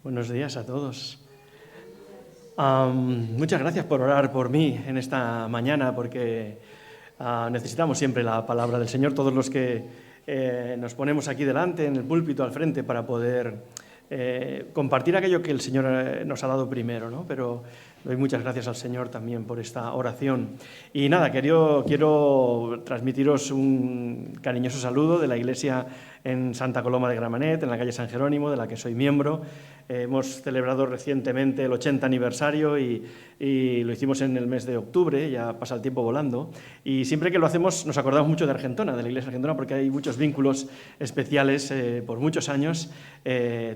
Buenos días a todos. Muchas gracias por orar por mí en esta mañana, porque necesitamos siempre la palabra del Señor, todos los que nos ponemos aquí delante, en el púlpito, al frente, para poder compartir aquello que el Señor nos ha dado primero, ¿no? Pero doy muchas gracias al Señor también por esta oración. Y nada, quiero transmitiros un cariñoso saludo de la iglesia en Santa Coloma de Gramenet, en la calle San Jerónimo, de la que soy miembro. Hemos celebrado recientemente el 80 aniversario y lo hicimos en el mes de octubre, ya pasa el tiempo volando, y siempre que lo hacemos nos acordamos mucho de Argentona, de la iglesia argentina, porque hay muchos vínculos especiales por muchos años,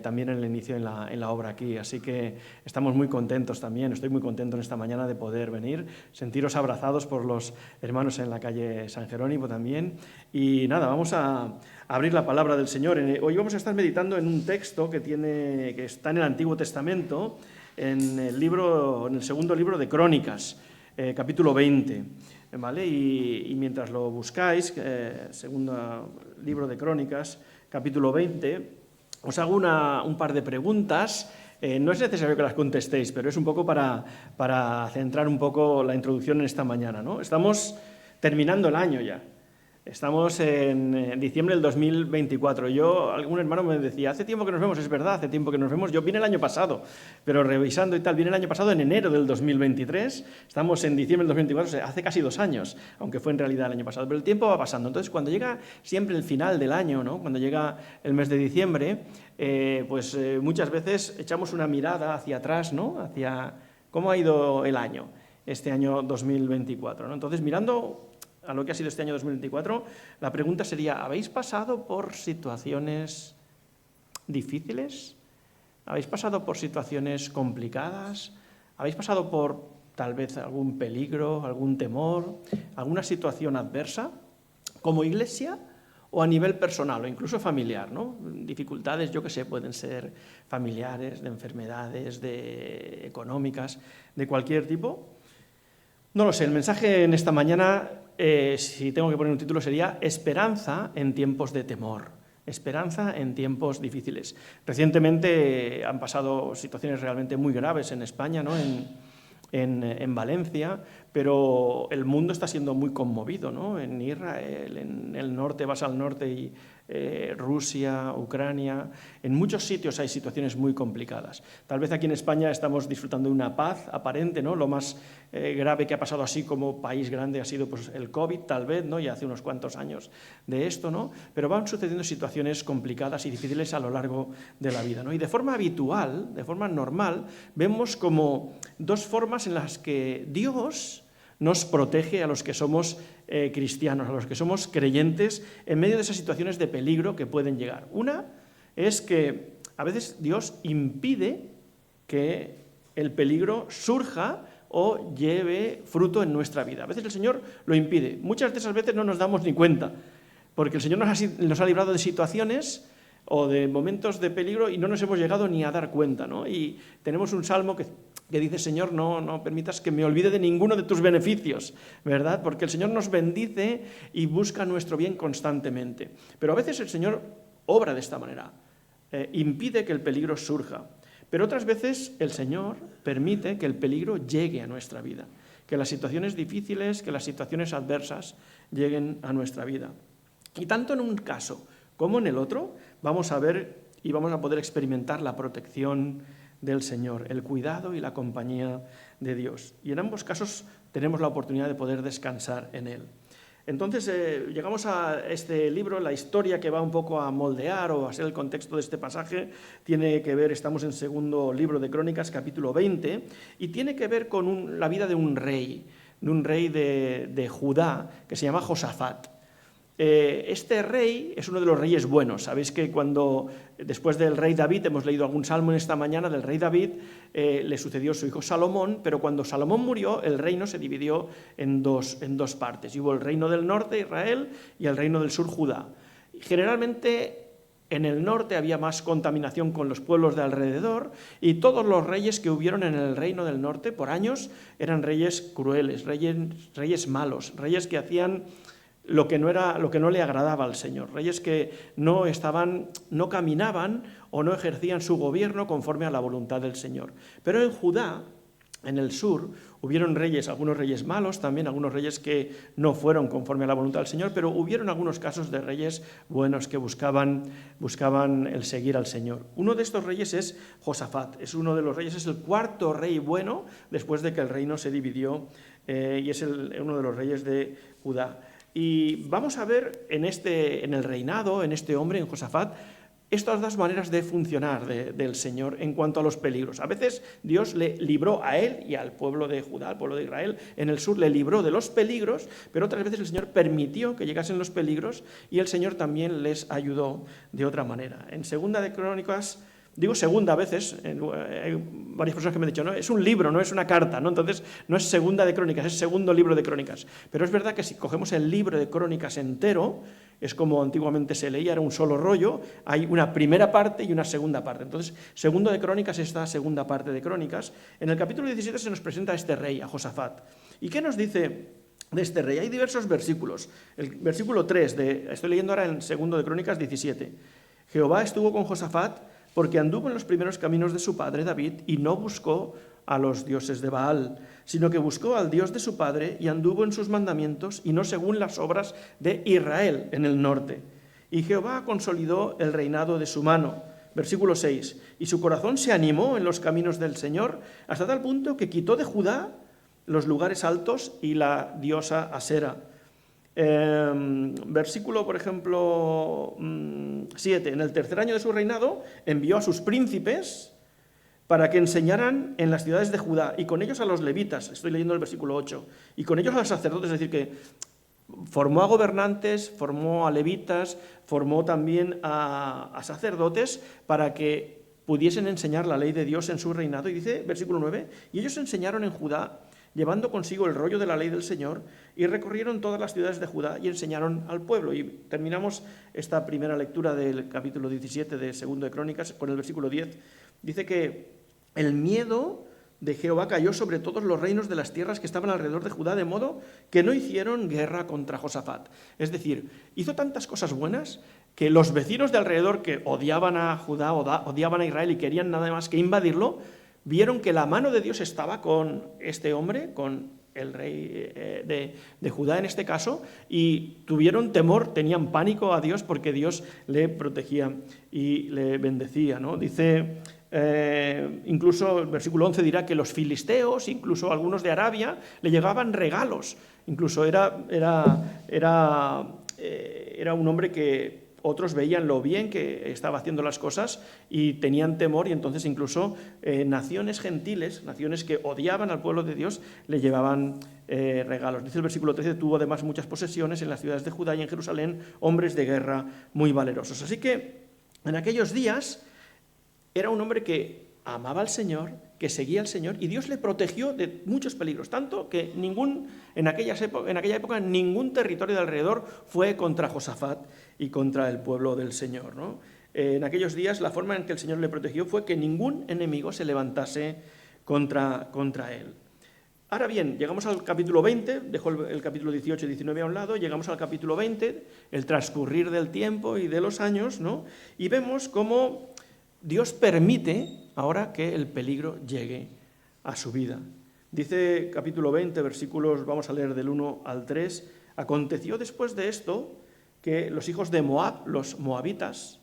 también en el inicio en la obra aquí, así que estamos muy contentos también, estoy muy contento en esta mañana de poder venir, sentiros abrazados por los hermanos en la calle San Jerónimo también, y nada, vamos a abrir la palabra del Señor. Hoy vamos a estar meditando en un texto que está en el Antiguo Testamento, en el segundo libro de Crónicas, capítulo 20. ¿Vale? Y mientras lo buscáis, segundo libro de Crónicas, capítulo 20, os hago un par de preguntas. No es necesario que las contestéis, pero es un poco para centrar un poco la introducción en esta mañana, ¿no? Estamos terminando el año ya. Estamos en diciembre del 2024. Algún hermano me decía, hace tiempo que nos vemos, es verdad, hace tiempo que nos vemos. Yo vine el año pasado, pero revisando y tal, vine el año pasado en enero del 2023. Estamos en diciembre del 2024, o sea, hace casi 2 años, aunque fue en realidad el año pasado. Pero el tiempo va pasando. Entonces, cuando llega siempre el final del año, ¿no? Cuando llega el mes de diciembre, muchas veces echamos una mirada hacia atrás, ¿no? Hacia cómo ha ido el año, este año 2024, ¿no? Entonces, mirando a lo que ha sido este año 2024, la pregunta sería, ¿habéis pasado por situaciones difíciles? ¿Habéis pasado por situaciones complicadas? ¿Habéis pasado por tal vez algún peligro, algún temor, alguna situación adversa, como iglesia o a nivel personal o incluso familiar, ¿no? Dificultades, yo qué sé, pueden ser familiares, de enfermedades, económicas, de cualquier tipo. No lo sé, el mensaje en esta mañana, si tengo que poner un título, sería Esperanza en tiempos de temor. Esperanza en tiempos difíciles. Recientemente han pasado situaciones realmente muy graves en España, ¿no? En Valencia, pero el mundo está siendo muy conmovido, ¿no? En Israel, en el norte, vas al norte y Rusia, Ucrania, en muchos sitios hay situaciones muy complicadas. Tal vez aquí en España estamos disfrutando de una paz aparente, ¿no? Lo más grave que ha pasado así como país grande ha sido pues, el COVID, tal vez, ¿no? Ya hace unos cuantos años de esto, ¿no? Pero van sucediendo situaciones complicadas y difíciles a lo largo de la vida, ¿no? Y de forma habitual, de forma normal, vemos como 2 formas en las que Dios nos protege a los que somos cristianos, a los que somos creyentes, en medio de esas situaciones de peligro que pueden llegar. Una es que a veces Dios impide que el peligro surja o lleve fruto en nuestra vida. A veces el Señor lo impide. Muchas de esas veces no nos damos ni cuenta, porque el Señor nos ha librado de situaciones o de momentos de peligro y no nos hemos llegado ni a dar cuenta, ¿no? Y tenemos un salmo que dice, Señor, no permitas que me olvide de ninguno de tus beneficios, ¿verdad? Porque el Señor nos bendice y busca nuestro bien constantemente. Pero a veces el Señor obra de esta manera, impide que el peligro surja. Pero otras veces el Señor permite que el peligro llegue a nuestra vida, que las situaciones difíciles, que las situaciones adversas lleguen a nuestra vida. Y tanto en un caso como en el otro, vamos a ver y vamos a poder experimentar la protección del Señor, el cuidado y la compañía de Dios. Y en ambos casos tenemos la oportunidad de poder descansar en Él. Entonces, llegamos a este libro, la historia que va un poco a moldear o a ser el contexto de este pasaje, tiene que ver, estamos en segundo libro de Crónicas, capítulo 20, y tiene que ver con la vida de un rey de Judá, que se llama Josafat. Este rey es uno de los reyes buenos. Sabéis que después del rey David, hemos leído algún salmo en esta mañana del rey David, le sucedió su hijo Salomón, pero cuando Salomón murió, el reino se dividió en dos partes. Y hubo el reino del norte, Israel, y el reino del sur, Judá. Generalmente en el norte había más contaminación con los pueblos de alrededor y todos los reyes que hubieron en el reino del norte por años eran reyes crueles, reyes malos, reyes que hacían lo que no le agradaba al Señor, reyes que no caminaban o no ejercían su gobierno conforme a la voluntad del Señor. Pero en Judá, en el sur, hubieron reyes, algunos reyes malos, también algunos reyes que no fueron conforme a la voluntad del Señor, pero hubieron algunos casos de reyes buenos que buscaban el seguir al Señor. Uno de estos reyes es Josafat, es el cuarto rey bueno después de que el reino se dividió y es uno de los reyes de Judá. Y vamos a ver en el reinado, en este hombre, en Josafat, estas dos maneras de funcionar del Señor en cuanto a los peligros. A veces Dios le libró a él y al pueblo de Judá, al pueblo de Israel, en el sur le libró de los peligros, pero otras veces el Señor permitió que llegasen los peligros y el Señor también les ayudó de otra manera. En Segunda de Crónicas, digo segunda a veces, hay varias personas que me han dicho, no, es un libro, no es una carta, ¿no? Entonces no es Segunda de Crónicas, es segundo libro de Crónicas. Pero es verdad que si cogemos el libro de Crónicas entero, es como antiguamente se leía, era un solo rollo, hay una primera parte y una segunda parte. Entonces, segundo de Crónicas, esta segunda parte de Crónicas. En el capítulo 17 se nos presenta a este rey, a Josafat. ¿Y qué nos dice de este rey? Hay diversos versículos. El versículo 3, estoy leyendo ahora en segundo de Crónicas 17. Jehová estuvo con Josafat porque anduvo en los primeros caminos de su padre David y no buscó a los dioses de Baal, sino que buscó al Dios de su padre y anduvo en sus mandamientos y no según las obras de Israel en el norte. Y Jehová consolidó el reinado de su mano. Versículo 6. Y su corazón se animó en los caminos del Señor hasta tal punto que quitó de Judá los lugares altos y la diosa Asera. Versículo, por ejemplo, 7. En el tercer año de su reinado envió a sus príncipes para que enseñaran en las ciudades de Judá, y con ellos a los levitas, estoy leyendo el versículo 8, y con ellos a los sacerdotes, es decir, que formó a gobernantes, formó a levitas, formó también a sacerdotes para que pudiesen enseñar la ley de Dios en su reinado. Y dice, versículo 9, y ellos enseñaron en Judá, llevando consigo el rollo de la ley del Señor, y recorrieron todas las ciudades de Judá y enseñaron al pueblo. Y terminamos esta primera lectura del capítulo 17 de Segundo de Crónicas con el versículo 10. Dice que el miedo de Jehová cayó sobre todos los reinos de las tierras que estaban alrededor de Judá, de modo que no hicieron guerra contra Josafat. Es decir, hizo tantas cosas buenas que los vecinos de alrededor que odiaban a Judá, odiaban a Israel y querían nada más que invadirlo, vieron que la mano de Dios estaba con este hombre, con el rey de Judá en este caso, y tuvieron temor, tenían pánico a Dios porque Dios le protegía y le bendecía, ¿no? Dice, incluso el versículo 11 dirá que los filisteos, incluso algunos de Arabia, le llegaban regalos. Incluso era un hombre que otros veían lo bien que estaba haciendo las cosas y tenían temor, y entonces incluso naciones gentiles, naciones que odiaban al pueblo de Dios, le llevaban regalos. Dice el versículo 13, tuvo además muchas posesiones en las ciudades de Judá y en Jerusalén, hombres de guerra muy valerosos. Así que en aquellos días era un hombre que amaba al Señor, que seguía al Señor, y Dios le protegió de muchos peligros, tanto que en aquella época ningún territorio de alrededor fue contra Josafat y contra el pueblo del Señor, ¿no? En aquellos días la forma en que el Señor le protegió fue que ningún enemigo se levantase contra él. Ahora bien, llegamos al capítulo 20, dejo el capítulo 18 y 19 a un lado, llegamos al capítulo 20, el transcurrir del tiempo y de los años, ¿no? Y vemos cómo Dios permite ahora que el peligro llegue a su vida. Dice capítulo 20, versículos, vamos a leer del 1 al 3, aconteció después de esto que los hijos de Moab, los moabitas,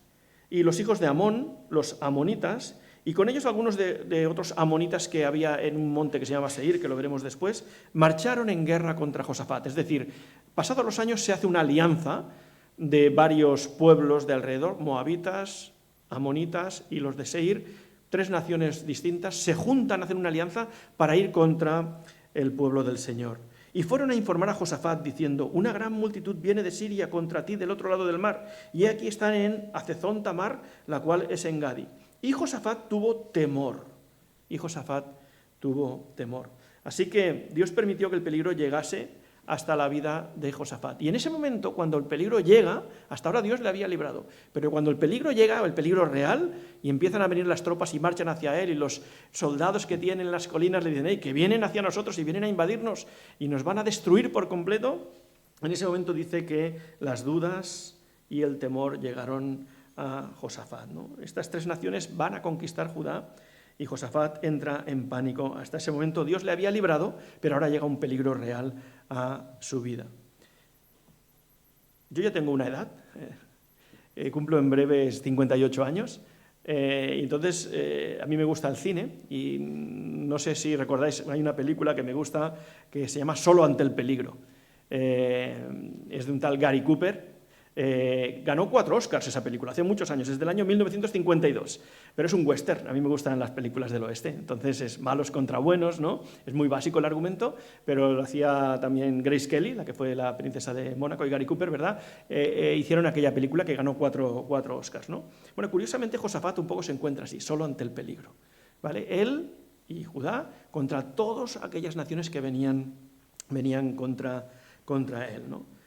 y los hijos de Amón, los amonitas, y con ellos algunos de otros amonitas que había en un monte que se llama Seir, que lo veremos después, marcharon en guerra contra Josafat. Es decir, pasados los años se hace una alianza de varios pueblos de alrededor, moabitas, amonitas y los de Seir, tres naciones distintas, se juntan a hacer una alianza para ir contra el pueblo del Señor. Y fueron a informar a Josafat diciendo, una gran multitud viene de Siria contra ti del otro lado del mar, y aquí están en Hazezón Tamar, la cual es en Gadi. Y Josafat tuvo temor. Así que Dios permitió que el peligro llegase hasta la vida de Josafat. Y en ese momento, cuando el peligro llega, hasta ahora Dios le había librado, pero cuando el peligro llega, el peligro real, y empiezan a venir las tropas y marchan hacia él, y los soldados que tienen en las colinas le dicen, que vienen hacia nosotros y vienen a invadirnos y nos van a destruir por completo, En ese momento dice que las dudas y el temor llegaron a Josafat, ¿no? Estas tres naciones van a conquistar Judá y Josafat entra en pánico. Hasta ese momento Dios le había librado, pero ahora llega un peligro real a su vida. Yo ya tengo una edad, cumplo en breves 58 años, entonces a mí me gusta el cine y no sé si recordáis, hay una película que me gusta que se llama Solo ante el peligro. Es de un tal Gary Cooper. Ganó 4 Oscars esa película, hace muchos años, es del año 1952, pero es un western, a mí me gustan las películas del oeste, entonces es malos contra buenos, ¿no? Es muy básico el argumento, pero lo hacía también Grace Kelly, la que fue la princesa de Mónaco, y Gary Cooper, ¿verdad? Hicieron aquella película que ganó 4 Oscars, ¿no? Bueno, curiosamente Josafat un poco se encuentra así, solo ante el peligro, ¿vale? Él y Judá contra todas aquellas naciones que venían contra él, ¿no?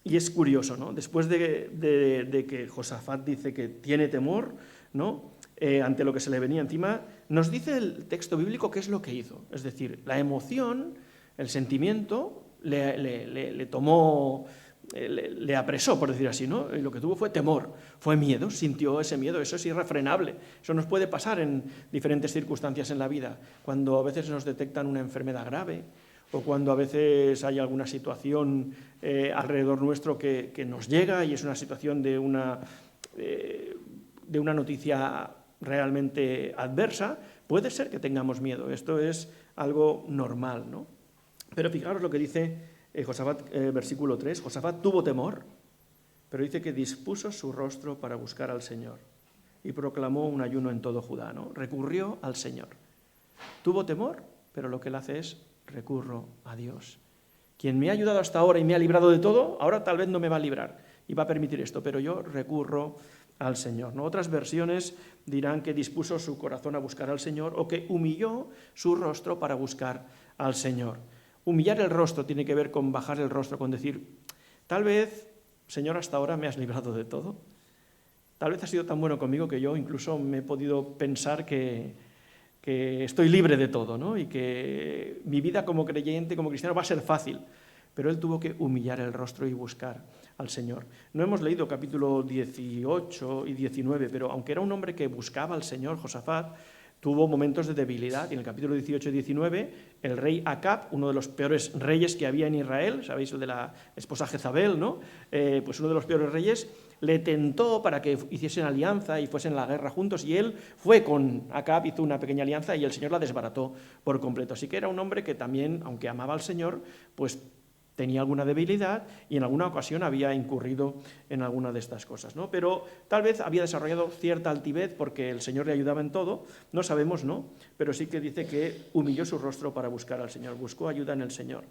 Y es curioso, ¿no? Después de que Josafat dice que tiene temor, ¿no? Ante lo que se le venía encima, nos dice el texto bíblico qué es lo que hizo. Es decir, la emoción, el sentimiento, le tomó, le apresó, por decir así, ¿no? Y lo que tuvo fue temor, fue miedo, sintió ese miedo, eso es irrefrenable. Eso nos puede pasar en diferentes circunstancias en la vida, cuando a veces nos detectan una enfermedad grave, o cuando a veces hay alguna situación alrededor nuestro que nos llega y es una situación de una noticia realmente adversa, puede ser que tengamos miedo. Esto es algo normal, ¿no? Pero fijaros lo que dice Josafat, versículo 3. Josafat tuvo temor, pero dice que dispuso su rostro para buscar al Señor y proclamó un ayuno en todo Judá, ¿no? Recurrió al Señor. Tuvo temor, pero lo que él hace es recurro a Dios. Quien me ha ayudado hasta ahora y me ha librado de todo, ahora tal vez no me va a librar y va a permitir esto, pero yo recurro al Señor, ¿no? Otras versiones dirán que dispuso su corazón a buscar al Señor o que humilló su rostro para buscar al Señor. Humillar el rostro tiene que ver con bajar el rostro, con decir, tal vez, Señor, hasta ahora me has librado de todo. Tal vez has sido tan bueno conmigo que yo incluso me he podido pensar que estoy libre de todo, ¿no? Y que mi vida como creyente, como cristiano, va a ser fácil. Pero él tuvo que humillar el rostro y buscar al Señor. No hemos leído capítulo 18 y 19, pero aunque era un hombre que buscaba al Señor, Josafat, tuvo momentos de debilidad. Y en el capítulo 18 y 19, el rey Acab, uno de los peores reyes que había en Israel, sabéis, el de la esposa Jezabel, ¿no? Pues uno de los peores reyes, le tentó para que hiciesen alianza y fuesen a la guerra juntos, y él fue con Acab, hizo una pequeña alianza y el Señor la desbarató por completo. Así que era un hombre que también, aunque amaba al Señor, pues tenía alguna debilidad y en alguna ocasión había incurrido en alguna de estas cosas, ¿no? Pero tal vez había desarrollado cierta altivez porque el Señor le ayudaba en todo, no sabemos, ¿no? Pero sí que dice que humilló su rostro para buscar al Señor, buscó ayuda en el Señor.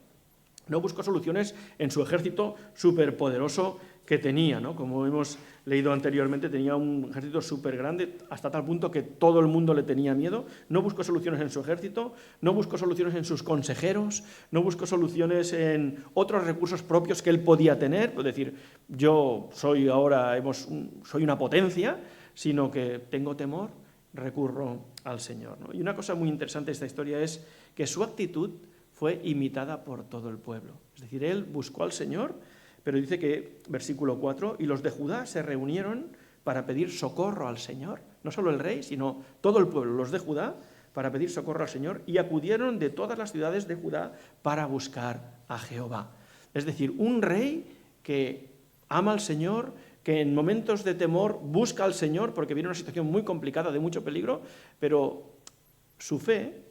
No buscó soluciones en su ejército superpoderoso que tenía, ¿no? Como hemos leído anteriormente, tenía un ejército súper grande, hasta tal punto que todo el mundo le tenía miedo. No buscó soluciones en su ejército, no buscó soluciones en sus consejeros, no buscó soluciones en otros recursos propios que él podía tener, es decir, yo soy ahora, soy una potencia, sino que tengo temor, recurro al Señor, ¿no? Y una cosa muy interesante de esta historia es que su actitud fue imitada por todo el pueblo. Es decir, él buscó al Señor, pero dice que, versículo 4, y los de Judá se reunieron para pedir socorro al Señor. No solo el rey, sino todo el pueblo, los de Judá, para pedir socorro al Señor, y acudieron de todas las ciudades de Judá para buscar a Jehová. Es decir, un rey que ama al Señor, que en momentos de temor busca al Señor, porque viene una situación muy complicada, de mucho peligro, pero su fe,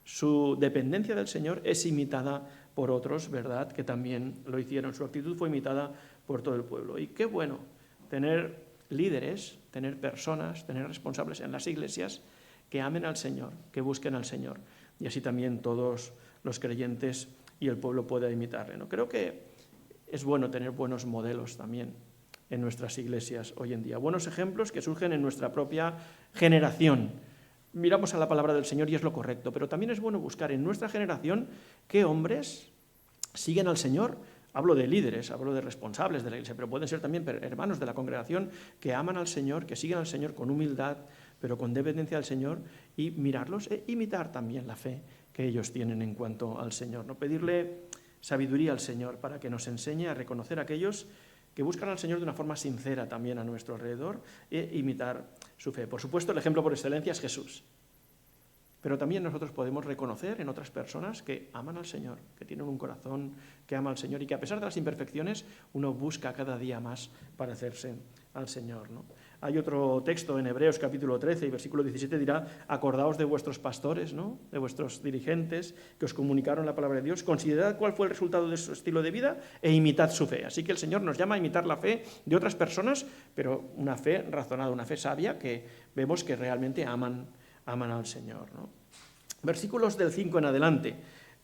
su dependencia del Señor es imitada por otros, ¿verdad?, que también lo hicieron. Su actitud fue imitada por todo el pueblo. Y qué bueno tener líderes, tener personas, tener responsables en las iglesias que amen al Señor, que busquen al Señor. Y así también todos los creyentes y el pueblo pueda imitarle, ¿no? Creo que es bueno tener buenos modelos también en nuestras iglesias hoy en día. Buenos ejemplos que surgen en nuestra propia generación. Miramos a la palabra del Señor y es lo correcto, pero también es bueno buscar en nuestra generación qué hombres siguen al Señor. Hablo de líderes, hablo de responsables de la iglesia, pero pueden ser también hermanos de la congregación que aman al Señor, que siguen al Señor con humildad, pero con dependencia al Señor, y mirarlos e imitar también la fe que ellos tienen en cuanto al Señor, ¿no? Pedirle sabiduría al Señor para que nos enseñe a reconocer a aquellos que buscan al Señor de una forma sincera también a nuestro alrededor e imitar su fe. Por supuesto, el ejemplo por excelencia es Jesús. Pero también nosotros podemos reconocer en otras personas que aman al Señor, que tienen un corazón que ama al Señor y que a pesar de las imperfecciones uno busca cada día más parecerse al Señor, ¿no? Hay otro texto en Hebreos capítulo 13 y versículo 17 dirá: acordaos de vuestros pastores, ¿no?, de vuestros dirigentes que os comunicaron la palabra de Dios, considerad cuál fue el resultado de su estilo de vida e imitad su fe. Así que el Señor nos llama a imitar la fe de otras personas, pero una fe razonada, una fe sabia que vemos que realmente aman al Señor, ¿no? Versículos del 5 en adelante,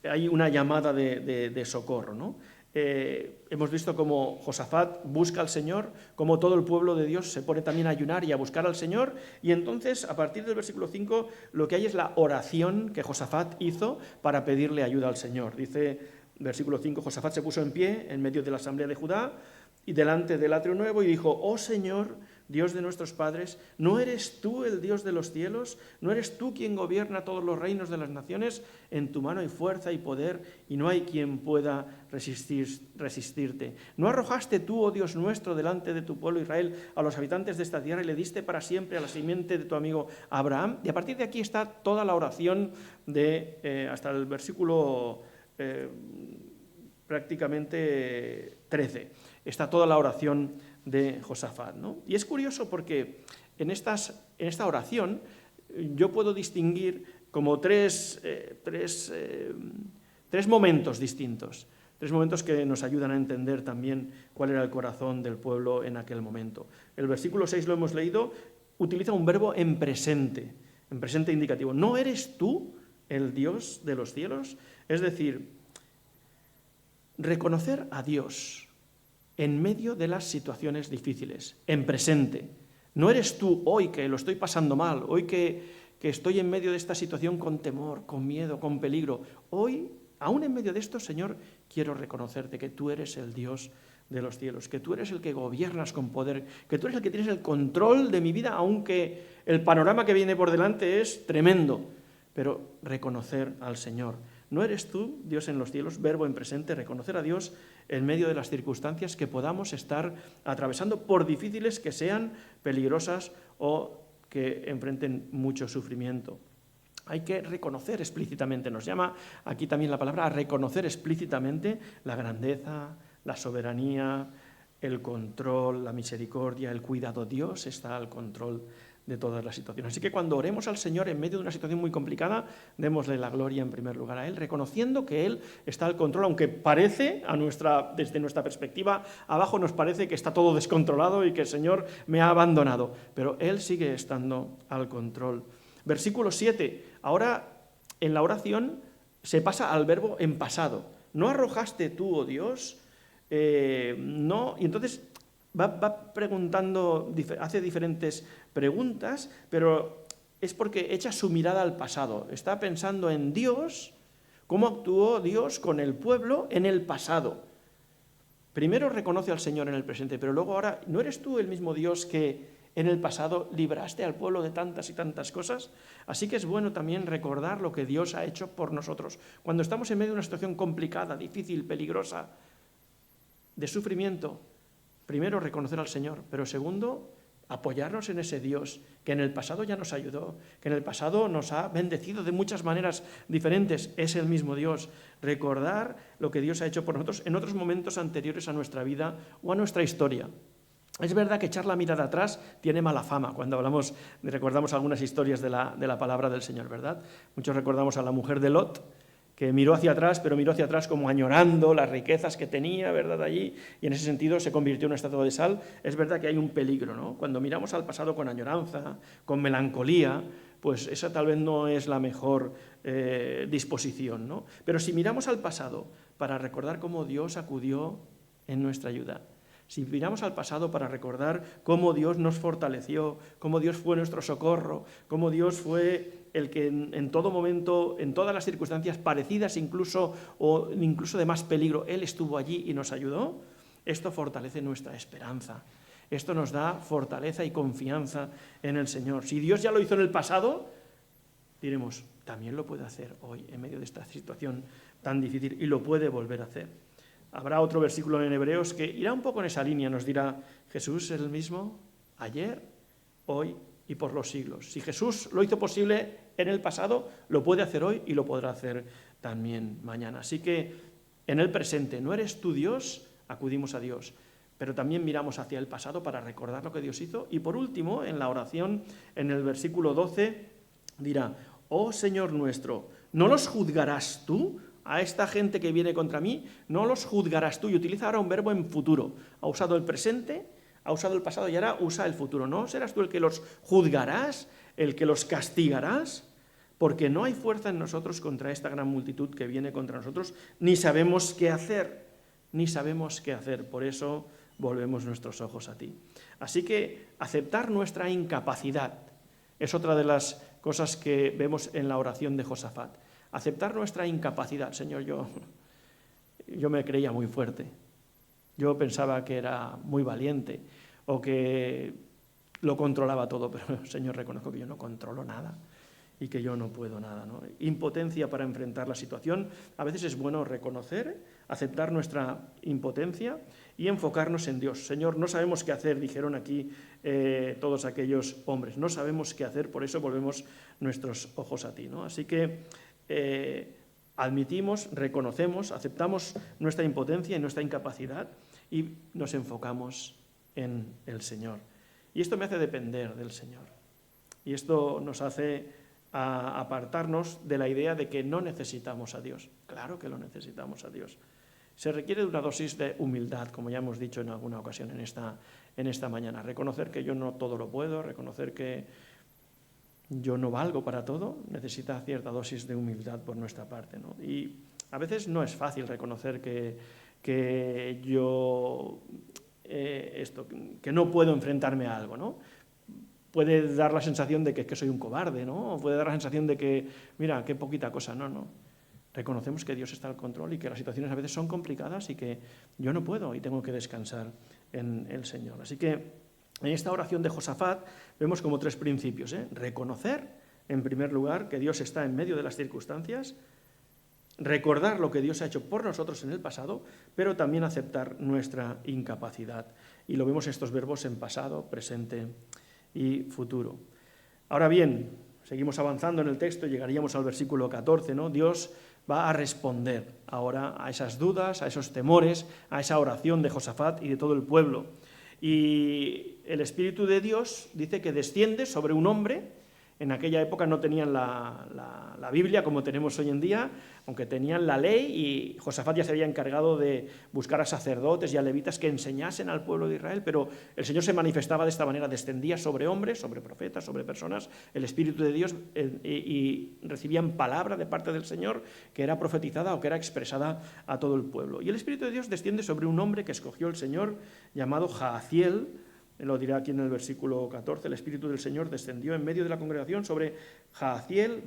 hay una llamada de socorro, ¿no? Hemos visto cómo Josafat busca al Señor, cómo todo el pueblo de Dios se pone también a ayunar y a buscar al Señor, y entonces, a partir del versículo 5, lo que hay es la oración que Josafat hizo para pedirle ayuda al Señor. Dice, versículo 5, Josafat se puso en pie en medio de la asamblea de Judá y delante del atrio nuevo y dijo: oh Señor, Dios de nuestros padres, ¿no eres tú el Dios de los cielos? ¿No eres tú quien gobierna todos los reinos de las naciones? En tu mano hay fuerza y poder, y no hay quien pueda resistirte. ¿No arrojaste tú, oh Dios nuestro, delante de tu pueblo Israel a los habitantes de esta tierra y le diste para siempre a la simiente de tu amigo Abraham? Y a partir de aquí está toda la oración hasta el versículo prácticamente 13. Está toda la oración de Josafat, ¿no? Y es curioso porque en esta oración yo puedo distinguir como tres momentos distintos, tres momentos que nos ayudan a entender también cuál era el corazón del pueblo en aquel momento. El versículo 6 lo hemos leído, utiliza un verbo en presente indicativo. ¿No eres tú el Dios de los cielos? Es decir, reconocer a Dios en medio de las situaciones difíciles, en presente. No eres tú hoy que lo estoy pasando mal, hoy que estoy en medio de esta situación con temor, con miedo, con peligro. Hoy, aún en medio de esto, Señor, quiero reconocerte que tú eres el Dios de los cielos, que tú eres el que gobiernas con poder, que tú eres el que tienes el control de mi vida, aunque el panorama que viene por delante es tremendo. Pero reconocer al Señor. ¿No eres tú, Dios en los cielos? Verbo en presente, reconocer a Dios en medio de las circunstancias que podamos estar atravesando, por difíciles que sean, peligrosas o que enfrenten mucho sufrimiento. Hay que reconocer explícitamente, nos llama aquí también la palabra a reconocer explícitamente la grandeza, la soberanía, el control, la misericordia, el cuidado. Dios está al control de todas las situaciones. Así que cuando oremos al Señor en medio de una situación muy complicada, démosle la gloria en primer lugar a Él, reconociendo que Él está al control, aunque parece, desde nuestra perspectiva, abajo nos parece que está todo descontrolado y que el Señor me ha abandonado, pero Él sigue estando al control. Versículo 7, ahora en la oración se pasa al verbo en pasado. ¿No arrojaste tú, oh Dios? No, y entonces va preguntando, hace diferentes preguntas, pero es porque echa su mirada al pasado. Está pensando en Dios, cómo actuó Dios con el pueblo en el pasado. Primero reconoce al Señor en el presente, pero luego ahora, ¿no eres tú el mismo Dios que en el pasado libraste al pueblo de tantas y tantas cosas? Así que es bueno también recordar lo que Dios ha hecho por nosotros. Cuando estamos en medio de una situación complicada, difícil, peligrosa, de sufrimiento, primero, reconocer al Señor, pero segundo, apoyarnos en ese Dios que en el pasado ya nos ayudó, que en el pasado nos ha bendecido de muchas maneras diferentes. Es el mismo Dios. Recordar lo que Dios ha hecho por nosotros en otros momentos anteriores a nuestra vida o a nuestra historia. Es verdad que echar la mirada atrás tiene mala fama cuando recordamos algunas historias de la palabra del Señor, ¿verdad? Muchos recordamos a la mujer de Lot, que miró hacia atrás, pero miró hacia atrás como añorando las riquezas que tenía, ¿verdad?, allí, y en ese sentido se convirtió en una estatua de sal. Es verdad que hay un peligro, ¿no? Cuando miramos al pasado con añoranza, con melancolía, pues esa tal vez no es la mejor disposición, ¿no? Pero si miramos al pasado para recordar cómo Dios acudió en nuestra ayuda, si miramos al pasado para recordar cómo Dios nos fortaleció, cómo Dios fue nuestro socorro, cómo Dios fue el que en todo momento, en todas las circunstancias parecidas incluso o incluso de más peligro, Él estuvo allí y nos ayudó, esto fortalece nuestra esperanza. Esto nos da fortaleza y confianza en el Señor. Si Dios ya lo hizo en el pasado, diremos, también lo puede hacer hoy en medio de esta situación tan difícil y lo puede volver a hacer. Habrá otro versículo en Hebreos que irá un poco en esa línea, nos dirá, Jesús es el mismo ayer, hoy y por los siglos. Si Jesús lo hizo posible en el pasado, lo puede hacer hoy y lo podrá hacer también mañana. Así que en el presente, no eres tú Dios, acudimos a Dios, pero también miramos hacia el pasado para recordar lo que Dios hizo. Y por último, en la oración, en el versículo 12, dirá, oh Señor nuestro, ¿no los juzgarás tú? A esta gente que viene contra mí, no los juzgarás tú. Y utiliza ahora un verbo en futuro. Ha usado el presente, ha usado el pasado y ahora usa el futuro. ¿No serás tú el que los juzgarás, el que los castigarás? Porque no hay fuerza en nosotros contra esta gran multitud que viene contra nosotros, ni sabemos qué hacer, ni sabemos qué hacer. Por eso volvemos nuestros ojos a ti. Así que aceptar nuestra incapacidad es otra de las cosas que vemos en la oración de Josafat. Aceptar nuestra incapacidad. Señor, yo me creía muy fuerte. Yo pensaba que era muy valiente o que lo controlaba todo, pero Señor, reconozco que yo no controlo nada y que yo no puedo nada, ¿no? Impotencia para enfrentar la situación. A veces es bueno reconocer, aceptar nuestra impotencia y enfocarnos en Dios. Señor, no sabemos qué hacer, dijeron aquí todos aquellos hombres. No sabemos qué hacer, por eso volvemos nuestros ojos a ti, ¿no? Así que admitimos, reconocemos, aceptamos nuestra impotencia y nuestra incapacidad y nos enfocamos en el Señor. Y esto me hace depender del Señor. Y esto nos hace apartarnos de la idea de que no necesitamos a Dios. Claro que lo necesitamos a Dios. Se requiere de una dosis de humildad, como ya hemos dicho en alguna ocasión en esta mañana. Reconocer que yo no todo lo puedo, reconocer que yo no valgo para todo, necesita cierta dosis de humildad por nuestra parte, ¿no? Y a veces no es fácil reconocer que yo que no puedo enfrentarme a algo, ¿no? Puede dar la sensación de que soy un cobarde, ¿no? O puede dar la sensación de que, mira, qué poquita cosa. No. Reconocemos que Dios está al control y que las situaciones a veces son complicadas y que yo no puedo y tengo que descansar en el Señor. Así que en esta oración de Josafat vemos como tres principios, ¿eh? Reconocer, en primer lugar, que Dios está en medio de las circunstancias, recordar lo que Dios ha hecho por nosotros en el pasado, pero también aceptar nuestra incapacidad. Y lo vemos estos verbos en pasado, presente y futuro. Ahora bien, seguimos avanzando en el texto, llegaríamos al versículo 14, ¿no? Dios va a responder ahora a esas dudas, a esos temores, a esa oración de Josafat y de todo el pueblo. Y el Espíritu de Dios dice que desciende sobre un hombre. En aquella época no tenían la Biblia como tenemos hoy en día, aunque tenían la ley, y Josafat ya se había encargado de buscar a sacerdotes y a levitas que enseñasen al pueblo de Israel, pero el Señor se manifestaba de esta manera, descendía sobre hombres, sobre profetas, sobre personas, el Espíritu de Dios, y recibían palabra de parte del Señor que era profetizada o que era expresada a todo el pueblo. Y el Espíritu de Dios desciende sobre un hombre que escogió el Señor, llamado Jahaziel. Lo dirá aquí en el versículo 14, el Espíritu del Señor descendió en medio de la congregación sobre Jahaziel,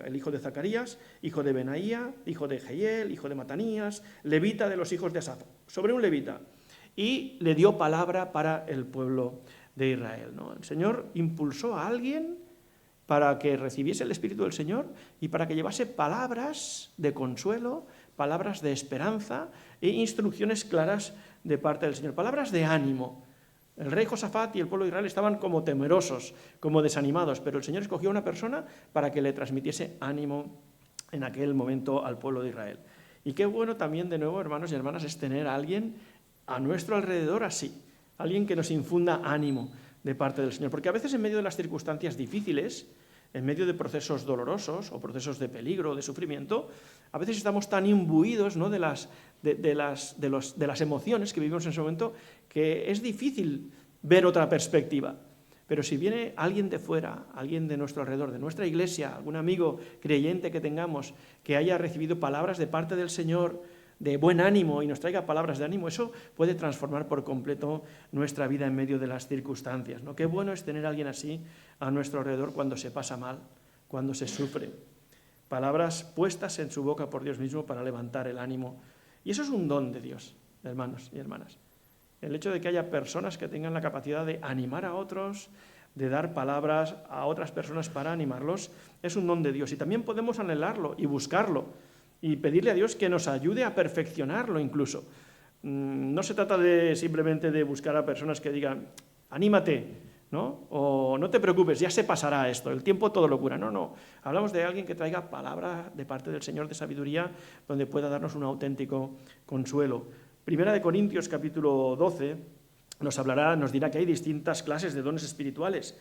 el hijo de Zacarías, hijo de Benaía, hijo de Jehiel, hijo de Matanías, levita de los hijos de Asaf, sobre un levita, y le dio palabra para el pueblo de Israel, ¿no? El Señor impulsó a alguien para que recibiese el Espíritu del Señor y para que llevase palabras de consuelo, palabras de esperanza e instrucciones claras de parte del Señor, palabras de ánimo. El rey Josafat y el pueblo de Israel estaban como temerosos, como desanimados, pero el Señor escogió a una persona para que le transmitiese ánimo en aquel momento al pueblo de Israel. Y qué bueno también, de nuevo, hermanos y hermanas, es tener a alguien a nuestro alrededor así, alguien que nos infunda ánimo de parte del Señor. Porque a veces en medio de las circunstancias difíciles, en medio de procesos dolorosos o procesos de peligro o de sufrimiento, a veces estamos tan imbuidos, ¿no?, de las emociones que vivimos en ese momento, que es difícil ver otra perspectiva. Pero si viene alguien de fuera, alguien de nuestro alrededor, de nuestra iglesia, algún amigo creyente que tengamos, que haya recibido palabras de parte del Señor de buen ánimo y nos traiga palabras de ánimo, eso puede transformar por completo nuestra vida en medio de las circunstancias, ¿no? Qué bueno es tener a alguien así a nuestro alrededor cuando se pasa mal, cuando se sufre. Palabras puestas en su boca por Dios mismo para levantar el ánimo. Y eso es un don de Dios, hermanos y hermanas. El hecho de que haya personas que tengan la capacidad de animar a otros, de dar palabras a otras personas para animarlos, es un don de Dios. Y también podemos anhelarlo y buscarlo y pedirle a Dios que nos ayude a perfeccionarlo incluso. No se trata simplemente de buscar a personas que digan, anímate, ¿no? O no te preocupes, ya se pasará esto, el tiempo todo lo cura. No. Hablamos de alguien que traiga palabra de parte del Señor de sabiduría donde pueda darnos un auténtico consuelo. Primera de Corintios, capítulo 12, nos dirá que hay distintas clases de dones espirituales,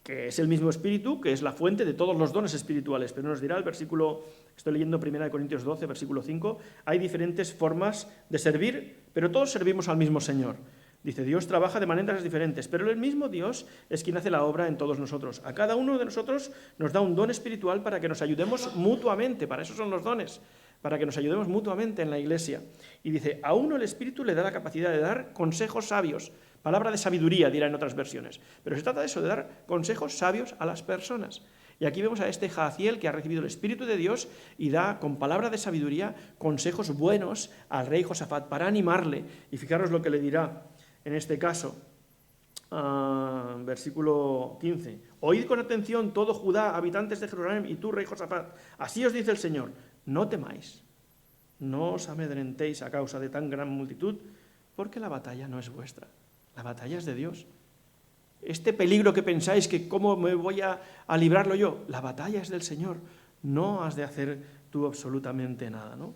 que es el mismo Espíritu, que es la fuente de todos los dones espirituales. Pero nos dirá el versículo, estoy leyendo 1 Corintios 12, versículo 5, hay diferentes formas de servir, pero todos servimos al mismo Señor. Dice, Dios trabaja de maneras diferentes, pero el mismo Dios es quien hace la obra en todos nosotros. A cada uno de nosotros nos da un don espiritual para que nos ayudemos mutuamente, para eso son los dones, para que nos ayudemos mutuamente en la iglesia. Y dice, a uno el Espíritu le da la capacidad de dar consejos sabios, palabra de sabiduría, dirá en otras versiones. Pero se trata de eso, de dar consejos sabios a las personas. Y aquí vemos a este Jahaziel que ha recibido el Espíritu de Dios y da con palabra de sabiduría consejos buenos al rey Josafat para animarle. Y fijaros lo que le dirá en este caso, versículo 15. Oíd con atención todo Judá, habitantes de Jerusalén, y tú, rey Josafat. Así os dice el Señor, no temáis, no os amedrentéis a causa de tan gran multitud, porque la batalla no es vuestra, la batalla es de Dios. Este peligro que pensáis que cómo me voy a librarlo yo, la batalla es del Señor, no has de hacer tú absolutamente nada, ¿no?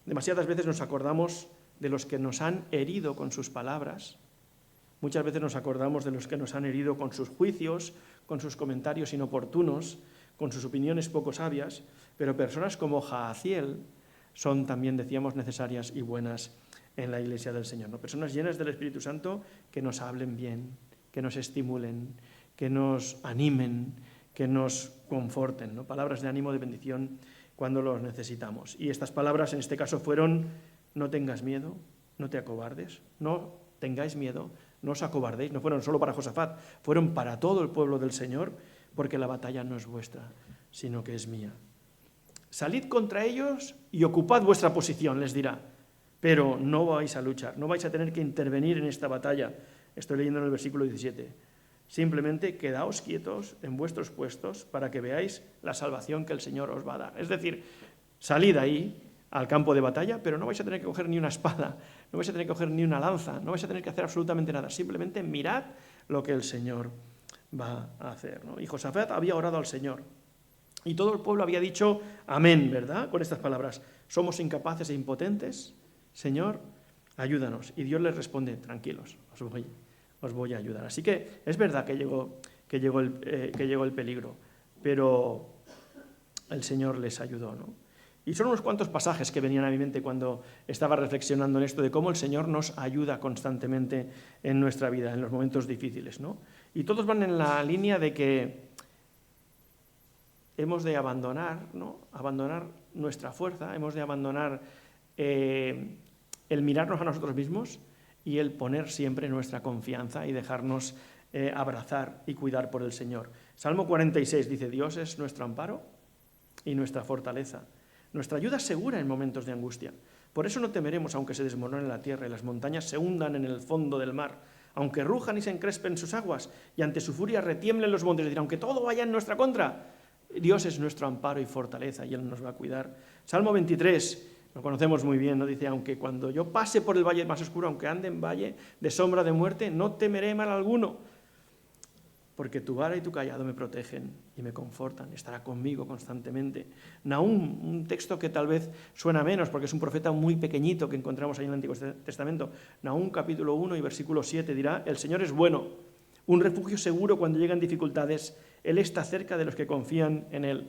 Demasiadas veces nos acordamos de los que nos han herido con sus palabras. Muchas veces nos acordamos de los que nos han herido con sus juicios, con sus comentarios inoportunos, con sus opiniones poco sabias, pero personas como Jahaziel son también, decíamos, necesarias y buenas en la iglesia del Señor, ¿no? Personas llenas del Espíritu Santo que nos hablen bien, que nos estimulen, que nos animen, que nos conforten, ¿no? Palabras de ánimo, de bendición cuando los necesitamos. Y estas palabras en este caso fueron, no tengas miedo, no te acobardes, no tengáis miedo, no os acobardéis. No fueron solo para Josafat, fueron para todo el pueblo del Señor, porque la batalla no es vuestra, sino que es mía. Salid contra ellos y ocupad vuestra posición, les dirá, pero no vais a luchar, no vais a tener que intervenir en esta batalla. Estoy leyendo en el versículo 17. Simplemente quedaos quietos en vuestros puestos para que veáis la salvación que el Señor os va a dar. Es decir, salid ahí al campo de batalla, pero no vais a tener que coger ni una espada, no vais a tener que coger ni una lanza, no vais a tener que hacer absolutamente nada. Simplemente mirad lo que el Señor va a hacer, ¿no? Y Josafat había orado al Señor. Y todo el pueblo había dicho amén, ¿verdad? Con estas palabras. Somos incapaces e impotentes, Señor, ayúdanos. Y Dios les responde, tranquilos, os voy a ayudar. Así que es verdad que llegó el peligro, pero el Señor les ayudó, ¿no? Y son unos cuantos pasajes que venían a mi mente cuando estaba reflexionando en esto de cómo el Señor nos ayuda constantemente en nuestra vida, en los momentos difíciles, ¿no? Y todos van en la línea de que hemos de abandonar, ¿no? Abandonar nuestra fuerza, hemos de abandonar el mirarnos a nosotros mismos y el poner siempre nuestra confianza y dejarnos abrazar y cuidar por el Señor. Salmo 46 dice, Dios es nuestro amparo y nuestra fortaleza, nuestra ayuda segura en momentos de angustia. Por eso no temeremos aunque se desmorone la tierra y las montañas se hundan en el fondo del mar, aunque rujan y se encrespen sus aguas y ante su furia retiemblen los montes. Es decir, aunque todo vaya en nuestra contra, Dios es nuestro amparo y fortaleza y Él nos va a cuidar. Salmo 23, lo conocemos muy bien, ¿no? Dice, aunque cuando yo pase por el valle más oscuro, aunque ande en valle de sombra de muerte, no temeré mal alguno, porque tu vara y tu cayado me protegen y me confortan, estará conmigo constantemente. Nahum, un texto que tal vez suena menos, porque es un profeta muy pequeñito que encontramos ahí en el Antiguo Testamento. Nahum capítulo 1 y versículo 7 dirá, el Señor es bueno, un refugio seguro cuando llegan dificultades, Él está cerca de los que confían en Él.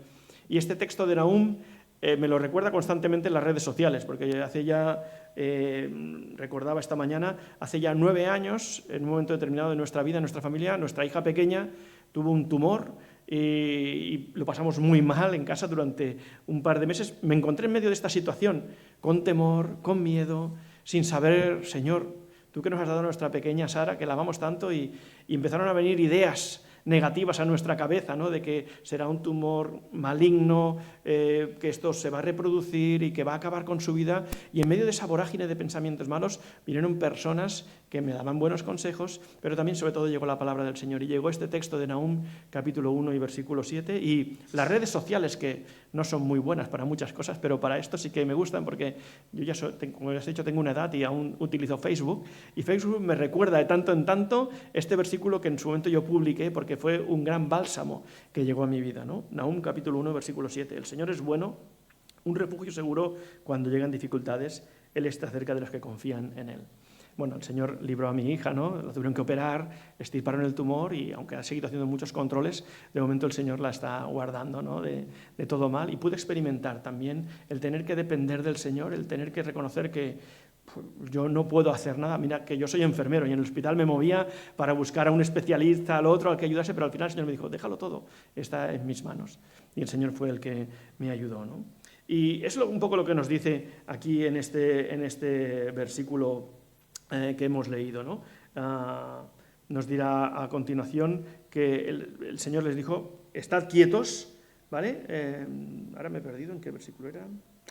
Y este texto de Nahum me lo recuerda constantemente en las redes sociales, porque hace ya, recordaba esta mañana, hace ya 9 años, en un momento determinado de nuestra vida, nuestra familia, nuestra hija pequeña tuvo un tumor y lo pasamos muy mal en casa durante un par de meses. Me encontré en medio de esta situación, con temor, con miedo, sin saber, Señor, tú que nos has dado a nuestra pequeña Sara, que la amamos tanto, y empezaron a venir ideas negativas a nuestra cabeza, ¿no? De que será un tumor maligno, que esto se va a reproducir y que va a acabar con su vida. Y en medio de esa vorágine de pensamientos malos vinieron personas que me daban buenos consejos, pero también sobre todo llegó la palabra del Señor. Y llegó este texto de Nahum, capítulo 1 y versículo 7, y las redes sociales, que no son muy buenas para muchas cosas, pero para esto sí que me gustan, porque yo ya, como ya os he dicho, tengo una edad y aún utilizo Facebook, y Facebook me recuerda de tanto en tanto este versículo que en su momento yo publiqué, porque fue un gran bálsamo que llegó a mi vida, ¿no? Nahum, capítulo 1, versículo 7. El Señor es bueno, un refugio seguro cuando llegan dificultades. Él está cerca de los que confían en Él. Bueno, el Señor libró a mi hija, ¿no? La tuvieron que operar, extirparon el tumor y aunque ha seguido haciendo muchos controles, de momento el Señor la está guardando, ¿no? de todo mal. Y pude experimentar también el tener que depender del Señor, el tener que reconocer que yo no puedo hacer nada. Mira que yo soy enfermero y en el hospital me movía para buscar a un especialista, al otro, al que ayudase, pero al final el Señor me dijo, déjalo todo, está en mis manos. Y el Señor fue el que me ayudó, ¿no? Y es un poco lo que nos dice aquí en este versículo que hemos leído, ¿no? Nos dirá a continuación que el Señor les dijo, estad quietos, ¿vale? Ahora me he perdido, ¿en qué versículo era?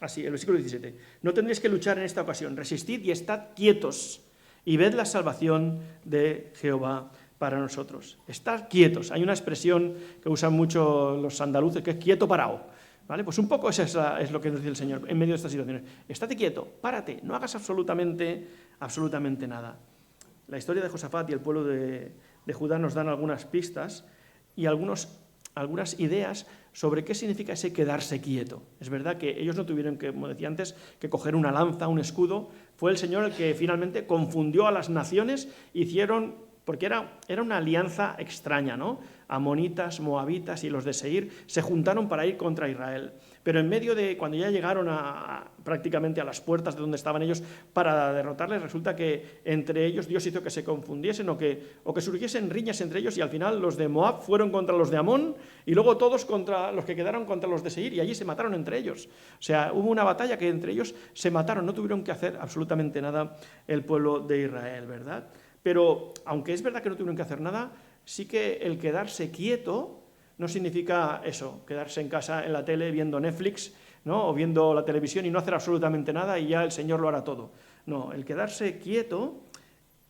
Sí, el versículo 17. No tendréis que luchar en esta ocasión, resistid y estad quietos y ved la salvación de Jehová para nosotros. Estad quietos. Hay una expresión que usan mucho los andaluces que es quieto parado. ¿Vale? Pues un poco es lo que nos dice el Señor en medio de estas situaciones. Estate quieto, párate, no hagas absolutamente nada. La historia de Josafat y el pueblo de Judá nos dan algunas pistas y algunas ideas sobre qué significa ese quedarse quieto. Es verdad que ellos no tuvieron que, como decía antes, que coger una lanza, un escudo. Fue el Señor el que finalmente confundió a las naciones, porque era una alianza extraña, ¿no? Amonitas, moabitas y los de Seir se juntaron para ir contra Israel. Pero en medio de, cuando ya llegaron prácticamente a las puertas de donde estaban ellos para derrotarles, resulta que entre ellos Dios hizo que se confundiesen o que surgiesen riñas entre ellos y al final los de Moab fueron contra los de Amón y luego todos contra los que quedaron contra los de Seir y allí se mataron entre ellos. O sea, hubo una batalla que entre ellos se mataron, no tuvieron que hacer absolutamente nada el pueblo de Israel, ¿verdad? Pero, aunque es verdad que no tuvieron que hacer nada, sí que el quedarse quieto no significa eso, quedarse en casa en la tele viendo Netflix, ¿no? O viendo la televisión y no hacer absolutamente nada y ya el Señor lo hará todo. No, el quedarse quieto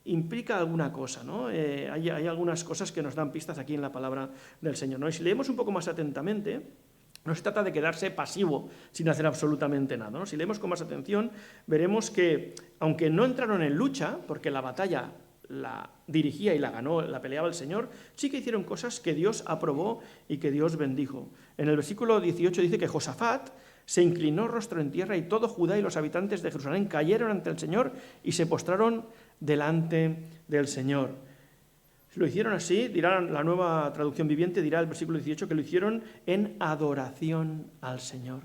implica alguna cosa, ¿no? Hay algunas cosas que nos dan pistas aquí en la palabra del Señor, ¿no? Y si leemos un poco más atentamente, no se trata de quedarse pasivo sin hacer absolutamente nada, ¿no? Si leemos con más atención, veremos que, aunque no entraron en lucha, porque la batalla la dirigía y la ganó, la peleaba el Señor, sí que hicieron cosas que Dios aprobó y que Dios bendijo. En el versículo 18 dice que Josafat se inclinó rostro en tierra y todo Judá y los habitantes de Jerusalén cayeron ante el Señor y se postraron delante del Señor. Lo hicieron así, dirá la Nueva Traducción Viviente, dirá el versículo 18, que lo hicieron en adoración al Señor.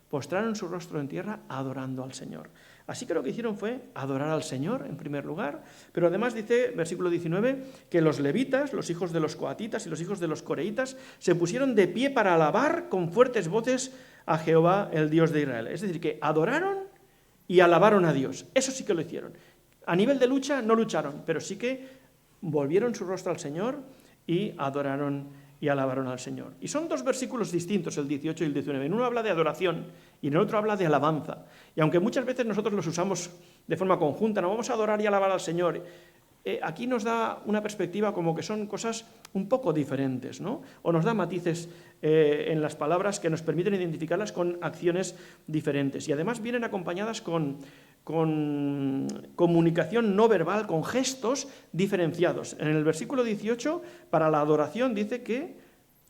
Postraron su rostro en tierra adorando al Señor. Así que lo que hicieron fue adorar al Señor, en primer lugar, pero además dice, versículo 19, que los levitas, los hijos de los coatitas y los hijos de los coreitas, se pusieron de pie para alabar con fuertes voces a Jehová, el Dios de Israel. Es decir, que adoraron y alabaron a Dios. Eso sí que lo hicieron. A nivel de lucha no lucharon, pero sí que volvieron su rostro al Señor y adoraron y alabaron al Señor. Y son dos versículos distintos, el 18 y el 19. En uno habla de adoración y en el otro habla de alabanza. Y aunque muchas veces nosotros los usamos de forma conjunta, no vamos a adorar y alabar al Señor, aquí nos da una perspectiva como que son cosas un poco diferentes, ¿no? O nos da matices en las palabras que nos permiten identificarlas con acciones diferentes. Y además vienen acompañadas con comunicación no verbal, con gestos diferenciados. En el versículo 18, para la adoración, dice que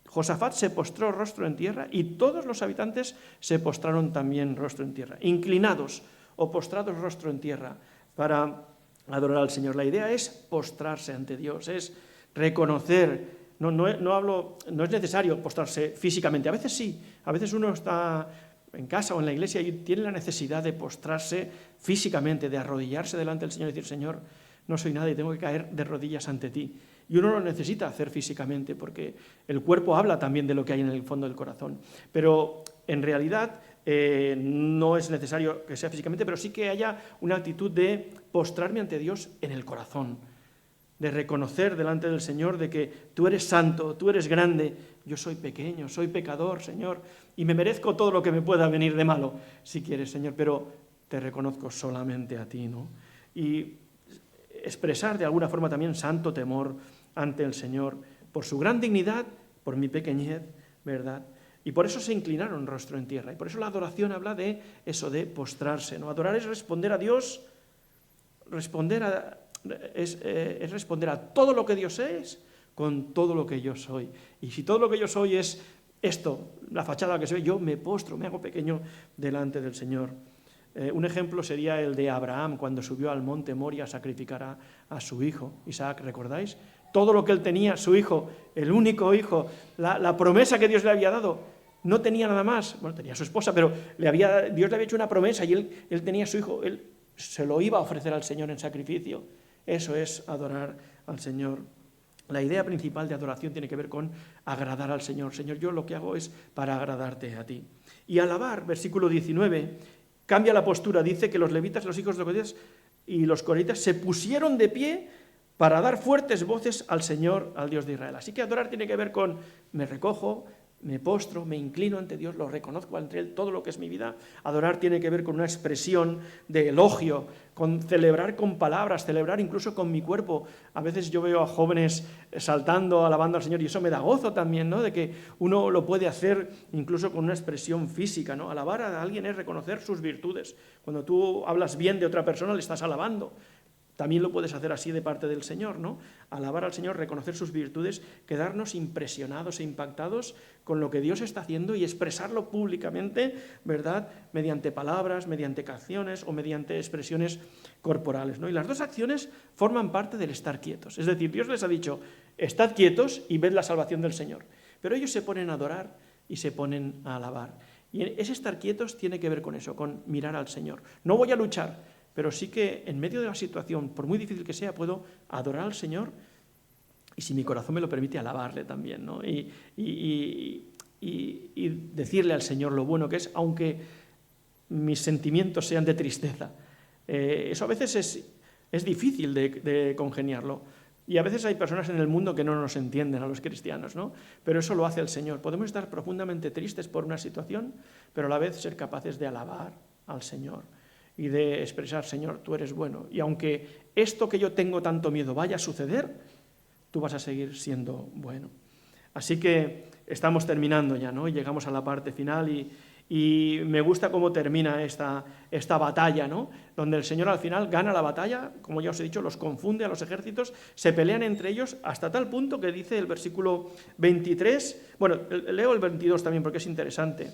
Josafat se postró rostro en tierra y todos los habitantes se postraron también rostro en tierra, inclinados o postrados rostro en tierra para adorar al Señor. La idea es postrarse ante Dios, es reconocer. No es necesario postrarse físicamente. A veces sí, a veces uno está en casa o en la iglesia y tiene la necesidad de postrarse físicamente, de arrodillarse delante del Señor y decir, Señor, no soy nada y tengo que caer de rodillas ante ti. Y uno lo necesita hacer físicamente porque el cuerpo habla también de lo que hay en el fondo del corazón. Pero en realidad no es necesario que sea físicamente, pero sí que haya una actitud de postrarme ante Dios en el corazón, de reconocer delante del Señor de que tú eres santo, tú eres grande, yo soy pequeño, soy pecador, Señor, y me merezco todo lo que me pueda venir de malo, si quieres, Señor, pero te reconozco solamente a ti, ¿no? Y expresar de alguna forma también santo temor ante el Señor, por su gran dignidad, por mi pequeñez, ¿verdad? Y por eso se inclinaron rostro en tierra. Y por eso la adoración habla de eso, de postrarse, ¿no? Adorar es responder a Dios, es responder a todo lo que Dios es con todo lo que yo soy. Y si todo lo que yo soy es esto, la fachada que soy, yo me postro, me hago pequeño delante del Señor. Un ejemplo sería el de Abraham cuando subió al monte Moria a sacrificar a su hijo, Isaac, ¿recordáis? Todo lo que él tenía, su hijo, el único hijo, la promesa que Dios le había dado, no tenía nada más. Bueno, tenía a su esposa, pero Dios le había hecho una promesa y él tenía a su hijo, él se lo iba a ofrecer al Señor en sacrificio. Eso es adorar al Señor. La idea principal de adoración tiene que ver con agradar al Señor. Señor, yo lo que hago es para agradarte a ti. Y alabar, versículo 19, cambia la postura. Dice que los levitas, los hijos de los levitas y los coranitas se pusieron de pie para dar fuertes voces al Señor, al Dios de Israel. Así que adorar tiene que ver con me recojo, me postro, me inclino ante Dios, lo reconozco ante Él, todo lo que es mi vida. Adorar tiene que ver con una expresión de elogio, con celebrar con palabras, celebrar incluso con mi cuerpo. A veces yo veo a jóvenes saltando, alabando al Señor, y eso me da gozo también, ¿no? De que uno lo puede hacer incluso con una expresión física, ¿no? Alabar a alguien es reconocer sus virtudes. Cuando tú hablas bien de otra persona, le estás alabando. También lo puedes hacer así de parte del Señor, ¿no? Alabar al Señor, reconocer sus virtudes, quedarnos impresionados e impactados con lo que Dios está haciendo y expresarlo públicamente, ¿verdad? Mediante palabras, mediante canciones o mediante expresiones corporales, ¿no? Y las dos acciones forman parte del estar quietos. Es decir, Dios les ha dicho, estad quietos y ved la salvación del Señor. Pero ellos se ponen a adorar y se ponen a alabar. Y ese estar quietos tiene que ver con eso, con mirar al Señor. No voy a luchar, pero sí que en medio de la situación, por muy difícil que sea, puedo adorar al Señor y si mi corazón me lo permite, alabarle también, ¿no? Y decirle al Señor lo bueno que es, aunque mis sentimientos sean de tristeza. Eso a veces es difícil de congeniarlo. Y a veces hay personas en el mundo que no nos entienden a los cristianos, ¿no? Pero eso lo hace el Señor. Podemos estar profundamente tristes por una situación, pero a la vez ser capaces de alabar al Señor y de expresar, Señor, tú eres bueno. Y aunque esto que yo tengo tanto miedo vaya a suceder, tú vas a seguir siendo bueno. Así que estamos terminando ya, ¿no? Y llegamos a la parte final y me gusta cómo termina esta batalla, ¿no? Donde el Señor al final gana la batalla, como ya os he dicho, los confunde a los ejércitos, se pelean entre ellos hasta tal punto que dice el versículo 23, bueno, leo el 22 también porque es interesante.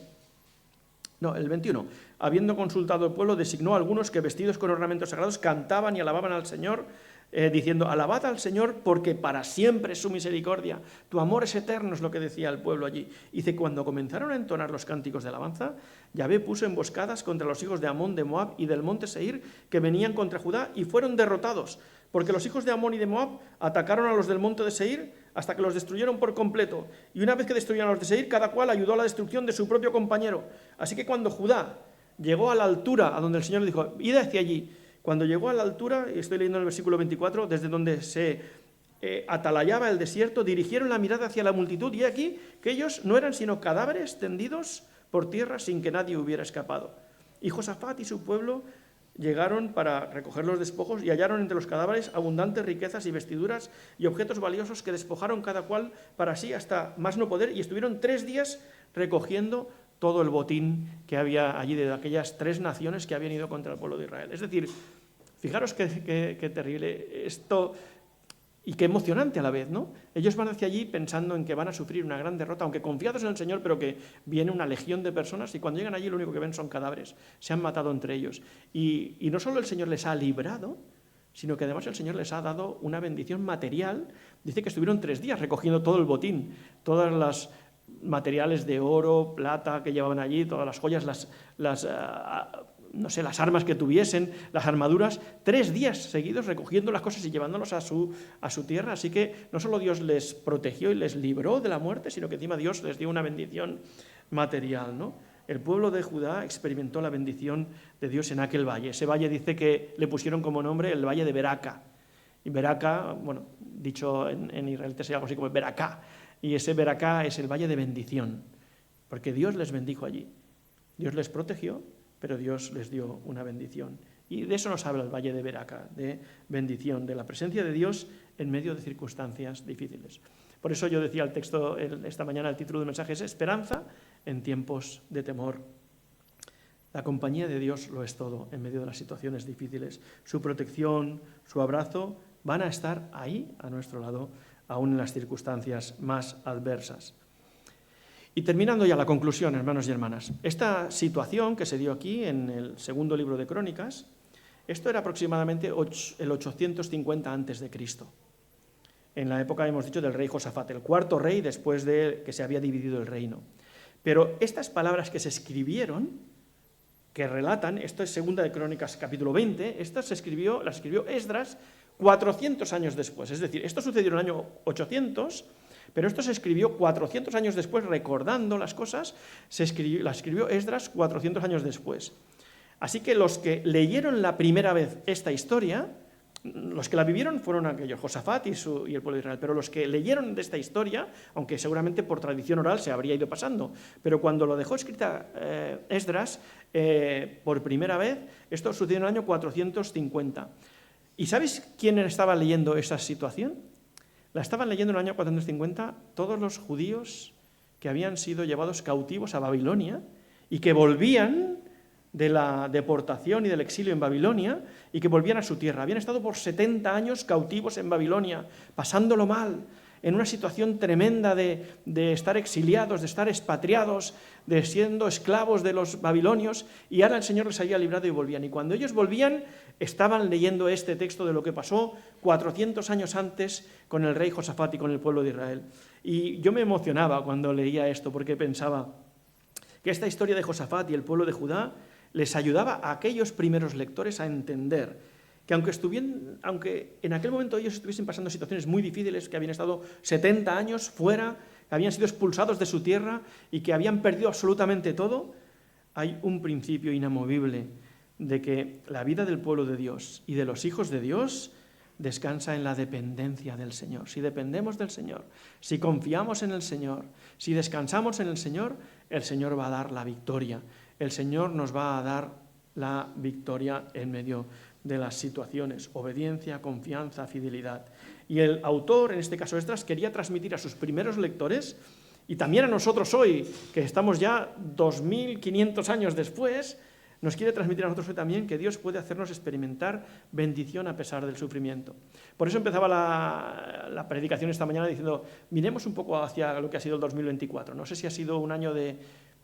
No, el 21. Habiendo consultado el pueblo, designó a algunos que vestidos con ornamentos sagrados cantaban y alababan al Señor, diciendo, alabad al Señor porque para siempre es su misericordia. Tu amor es eterno, es lo que decía el pueblo allí. Y dice, cuando comenzaron a entonar los cánticos de alabanza, Yahvé puso emboscadas contra los hijos de Amón, de Moab y del monte Seir, que venían contra Judá y fueron derrotados, porque los hijos de Amón y de Moab atacaron a los del monte de Seir hasta que los destruyeron por completo. Y una vez que destruyeron a los de Seir, cada cual ayudó a la destrucción de su propio compañero. Así que cuando Judá llegó a la altura a donde el Señor le dijo, id hacia allí, cuando llegó a la altura, y estoy leyendo el versículo 24, desde donde se atalayaba el desierto, dirigieron la mirada hacia la multitud, y aquí que ellos no eran sino cadáveres tendidos por tierra sin que nadie hubiera escapado. Y Josafat y su pueblo llegaron para recoger los despojos y hallaron entre los cadáveres abundantes riquezas y vestiduras y objetos valiosos que despojaron cada cual para sí hasta más no poder, y estuvieron 3 días recogiendo todo el botín que había allí de aquellas 3 naciones que habían ido contra el pueblo de Israel. Es decir, fijaros qué terrible esto y qué emocionante a la vez, ¿no? Ellos van hacia allí pensando en que van a sufrir una gran derrota, aunque confiados en el Señor, pero que viene una legión de personas y cuando llegan allí lo único que ven son cadáveres. Se han matado entre ellos. Y no solo el Señor les ha librado, sino que además el Señor les ha dado una bendición material. Dice que estuvieron 3 días recogiendo todo el botín, todas las materiales de oro, plata que llevaban allí, todas las joyas, las armas que tuviesen, las armaduras, 3 días seguidos recogiendo las cosas y llevándolos a su tierra. Así que no solo Dios les protegió y les libró de la muerte, sino que encima Dios les dio una bendición material, ¿no? El pueblo de Judá experimentó la bendición de Dios en aquel valle. Ese valle dice que le pusieron como nombre el valle de Beraca. Y Beraca, bueno, dicho en Israel sería algo así como Beracá. Y ese Beracá es el valle de bendición, porque Dios les bendijo allí. Dios les protegió, pero Dios les dio una bendición. Y de eso nos habla el Valle de Beraka, de bendición, de la presencia de Dios en medio de circunstancias difíciles. Por eso yo decía el texto esta mañana, el título del mensaje es Esperanza en tiempos de temor. La compañía de Dios lo es todo en medio de las situaciones difíciles. Su protección, su abrazo van a estar ahí, a nuestro lado, aún en las circunstancias más adversas. Y terminando ya la conclusión, hermanos y hermanas, esta situación que se dio aquí en el segundo libro de Crónicas, esto era aproximadamente el 850 a.C., en la época, hemos dicho, del rey Josafat, el cuarto rey después de que se había dividido el reino. Pero estas palabras que se escribieron, que relatan, esto es segunda de Crónicas capítulo 20, las escribió Esdras 400 años después, es decir, esto sucedió en el año 800, pero esto se escribió 400 años después, recordando las cosas, la escribió Esdras 400 años después. Así que los que leyeron la primera vez esta historia, los que la vivieron fueron aquellos, Josafat y el pueblo de Israel, pero los que leyeron de esta historia, aunque seguramente por tradición oral se habría ido pasando, pero cuando lo dejó escrita Esdras por primera vez, esto sucedió en el año 450. ¿Y sabéis quién estaba leyendo esa situación? La estaban leyendo en el año 450 todos los judíos que habían sido llevados cautivos a Babilonia y que volvían de la deportación y del exilio en Babilonia y que volvían a su tierra. Habían estado por 70 años cautivos en Babilonia, pasándolo mal, en una situación tremenda de estar exiliados, de estar expatriados, de siendo esclavos de los babilonios, y ahora el Señor les había librado y volvían. Y cuando ellos volvían, estaban leyendo este texto de lo que pasó 400 años antes con el rey Josafat y con el pueblo de Israel. Y yo me emocionaba cuando leía esto, porque pensaba que esta historia de Josafat y el pueblo de Judá les ayudaba a aquellos primeros lectores a entender que aunque en aquel momento ellos estuviesen pasando situaciones muy difíciles, que habían estado 70 años fuera, que habían sido expulsados de su tierra y que habían perdido absolutamente todo, hay un principio inamovible de que la vida del pueblo de Dios y de los hijos de Dios descansa en la dependencia del Señor. Si dependemos del Señor, si confiamos en el Señor, si descansamos en el Señor va a dar la victoria. El Señor nos va a dar la victoria en medio de las situaciones. Obediencia, confianza, fidelidad. Y el autor, en este caso Esdras, quería transmitir a sus primeros lectores, y también a nosotros hoy, que estamos ya 2500 años después, nos quiere transmitir a nosotros hoy también que Dios puede hacernos experimentar bendición a pesar del sufrimiento. Por eso empezaba la predicación esta mañana diciendo, miremos un poco hacia lo que ha sido el 2024. No sé si ha sido un año de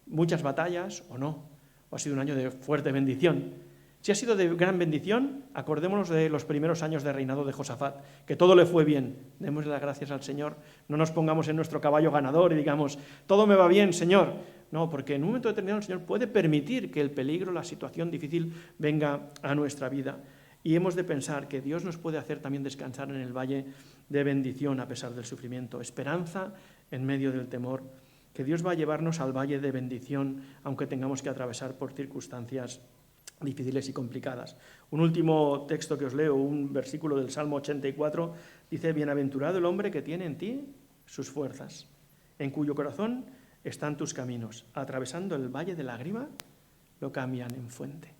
muchas batallas o no, o ha sido un año de fuerte bendición. Si ha sido de gran bendición, acordémonos de los primeros años de reinado de Josafat, que todo le fue bien. Démosle las gracias al Señor. No nos pongamos en nuestro caballo ganador y digamos, todo me va bien, Señor. No, porque en un momento determinado el Señor puede permitir que el peligro, la situación difícil venga a nuestra vida. Y hemos de pensar que Dios nos puede hacer también descansar en el valle de bendición a pesar del sufrimiento. Esperanza en medio del temor. Que Dios va a llevarnos al valle de bendición, aunque tengamos que atravesar por circunstancias difíciles y complicadas. Un último texto que os leo, un versículo del Salmo 84, dice, bienaventurado el hombre que tiene en ti sus fuerzas, en cuyo corazón están tus caminos, atravesando el valle de lágrima, lo cambian en fuente.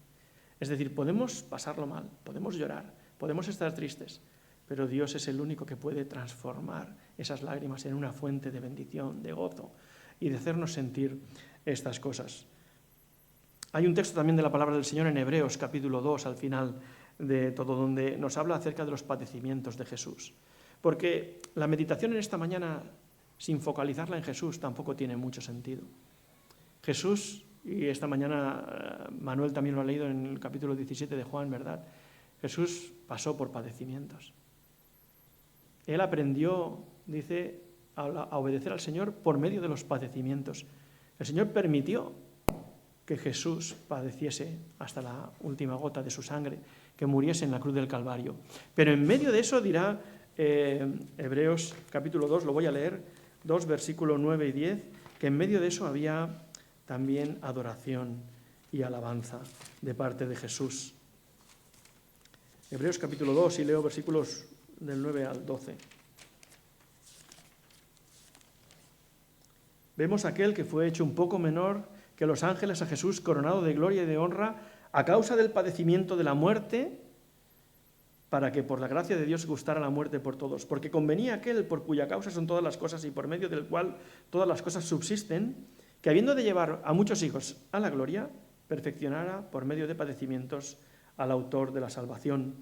Es decir, podemos pasarlo mal, podemos llorar, podemos estar tristes, pero Dios es el único que puede transformar esas lágrimas en una fuente de bendición, de gozo y de hacernos sentir estas cosas. Hay un texto también de la palabra del Señor en Hebreos, capítulo 2, al final de todo, donde nos habla acerca de los padecimientos de Jesús. Porque la meditación en esta mañana, sin focalizarla en Jesús, tampoco tiene mucho sentido. Jesús, y esta mañana Manuel también lo ha leído en el capítulo 17 de Juan, ¿verdad? Jesús pasó por padecimientos. Él aprendió, dice, a obedecer al Señor por medio de los padecimientos. El Señor permitió que Jesús padeciese hasta la última gota de su sangre, que muriese en la cruz del Calvario. Pero en medio de eso dirá Hebreos capítulo 2, lo voy a leer, 2 versículos 9 y 10, que en medio de eso había también adoración y alabanza de parte de Jesús. Hebreos capítulo 2, y leo versículos del 9 al 12. Vemos aquel que fue hecho un poco menor que los ángeles, a Jesús, coronado de gloria y de honra, a causa del padecimiento de la muerte, para que por la gracia de Dios gustara la muerte por todos, porque convenía aquel por cuya causa son todas las cosas y por medio del cual todas las cosas subsisten, que habiendo de llevar a muchos hijos a la gloria, perfeccionara por medio de padecimientos al autor de la salvación.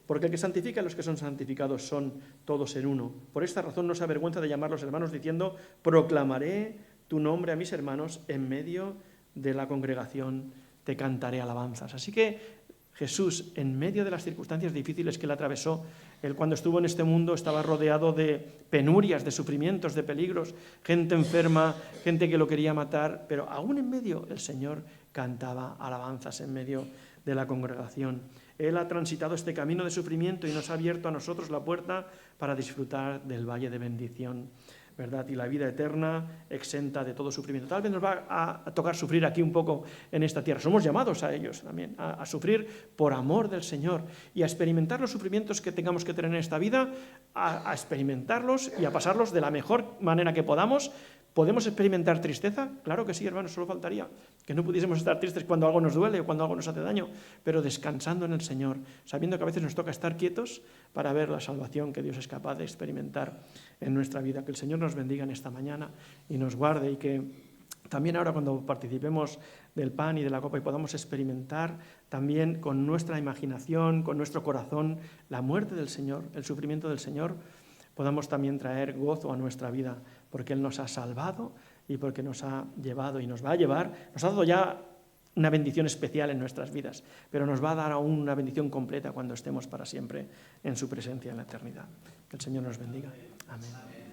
Porque el que santifica a los que son santificados son todos en uno. Por esta razón no se avergüenza de llamarlos hermanos, diciendo: proclamaré tu nombre a mis hermanos, en medio de la congregación te cantaré alabanzas. Así que Jesús, en medio de las circunstancias difíciles que él atravesó, él cuando estuvo en este mundo estaba rodeado de penurias, de sufrimientos, de peligros, gente enferma, gente que lo quería matar, pero aún en medio el Señor cantaba alabanzas en medio de la congregación. Él ha transitado este camino de sufrimiento y nos ha abierto a nosotros la puerta para disfrutar del valle de bendición, ¿verdad? Y la vida eterna exenta de todo sufrimiento. Tal vez nos va a tocar sufrir aquí un poco en esta tierra. Somos llamados a ellos también, a sufrir por amor del Señor y a experimentar los sufrimientos que tengamos que tener en esta vida, a experimentarlos y a pasarlos de la mejor manera que podamos. ¿Podemos experimentar tristeza? Claro que sí, hermanos, solo faltaría que no pudiésemos estar tristes cuando algo nos duele o cuando algo nos hace daño, pero descansando en el Señor, sabiendo que a veces nos toca estar quietos para ver la salvación que Dios es capaz de experimentar en nuestra vida. Que el Señor nos bendiga en esta mañana y nos guarde, y que también ahora cuando participemos del pan y de la copa y podamos experimentar también con nuestra imaginación, con nuestro corazón, la muerte del Señor, el sufrimiento del Señor, podamos también traer gozo a nuestra vida, porque Él nos ha salvado y porque nos ha llevado y nos va a llevar, nos ha dado ya una bendición especial en nuestras vidas, pero nos va a dar aún una bendición completa cuando estemos para siempre en su presencia en la eternidad. Que el Señor nos bendiga. Amén.